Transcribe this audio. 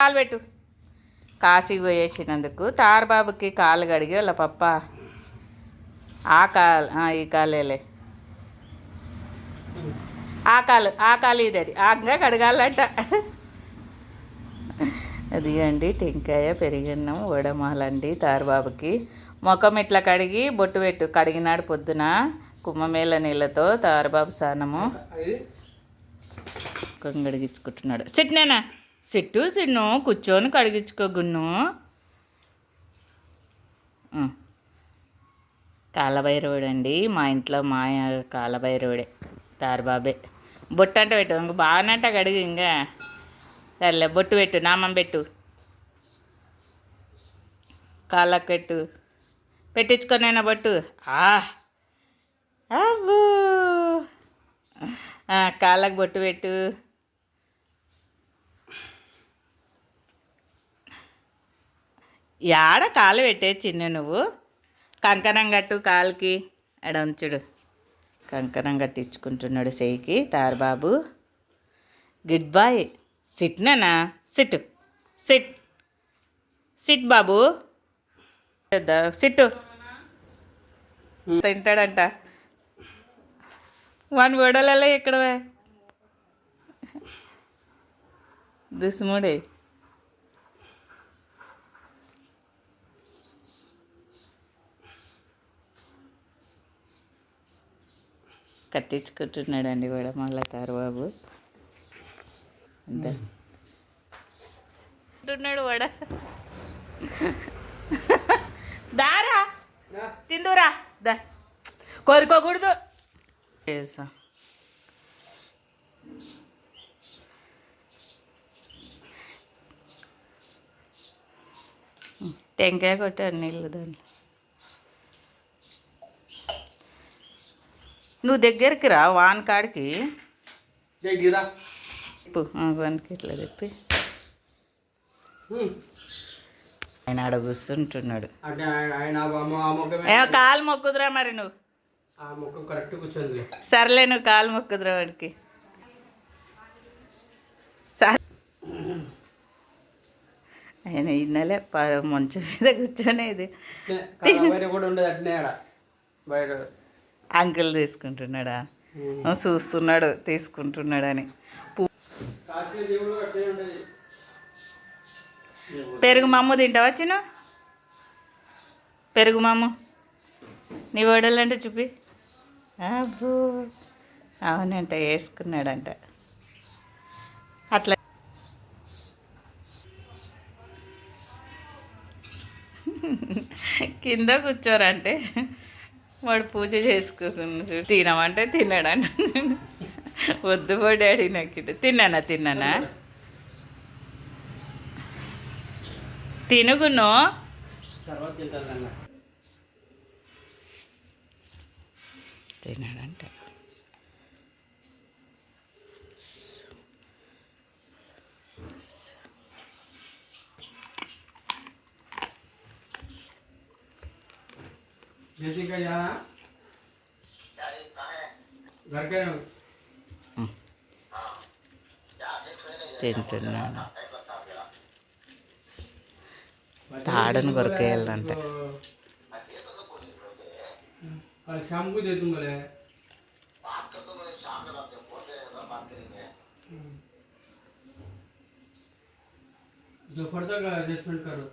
కాలు పెట్టు. కాశీకి పోయేసినందుకు తారబాబుకి కాలు కడిగి వాళ్ళ పప్ప ఈ కాలేలే ఆ కాలు ఇది ఆగా కడగాలంట. అది అండి టెంకాయ పెరిగన్నం వడమాలండి తారబాబుకి. ముఖం ఇట్లా కడిగి బొట్టు పెట్టు. కడిగినాడు పొద్దున కుంభమేళ నీళ్ళతో తారబాబు స్నానము కడిగించుకుంటున్నాడు. సిట్నేనా సిట్టు సిన్ను కూర్చొని కడిగించుకో గున్ను. కాలభైరవుడు అండి మా ఇంట్లో కాలభైరవుడే తారబాబే. బొట్టు అంటే పెట్టు ఇంక బాగానంట కడిగి ఇంకా సర్లే బొట్టు పెట్టు. నామం పెట్టు. కాళ్ళకు పెట్టు. పెట్టించుకొనైనా బొట్టు. అవ్వు కాళ్ళకు బొట్టు పెట్టు. యాడ కాలు పెట్టే చిన్న నువ్వు. కంకణం కట్టు కాలుకి. ఎడ ఉంచుడు కంకణం కట్టించుకుంటున్నాడు చెయ్యికి తారబాబు. Good boy. సిట్నేనా సిట్టు సిట్ సిట్ బాబు. సిట్టు తింటాడంట. వాని వడలలో ఎక్కడవే దుస్ముడే. కట్టించుకుంటున్నాడండి కూడా మళ్ళీ తారబాబు. అంతే అంటున్నాడు వడ. దారా తిందురా దా కోరుకోకూడదు. టెంకాయ కొట్టాను నీళ్ళు దాంట్లో. నువ్వు దగ్గరికి రా వాన్ కాడికి. వానికి ఇట్లా చెప్పి ఆయన ఆడ కూర్చుంటున్నాడు. కాలు మొక్కుదురా మరి నువ్వు. సర్లే నువ్వు కాలు మొక్కుదురా వాడికి. ఆయన ఇన్నలే మంచం మీద కూర్చొనేది. అంకుల్ తీసుకుంటున్నాడా చూస్తున్నాడు తీసుకుంటున్నాడని. పెరుగు మమ్ము తింటావా చిన్న? పెరుగు మమ్ము నీ వడలంటే చూపి. అబ్బో అవునంట వేసుకున్నాడంట. అట్లా కింద కూర్చోరంటే వాడు పూజ చేసుకున్నాడు. తినమంటే తిన్నాడంట. వద్దు పో డాడీ నాకు తిన్నానా తినుగును. తిన్నాడంట. తింటున్నాడు. తాడని కొరకేయాలంట. जो फर्दर एडजस्टमेंट करो.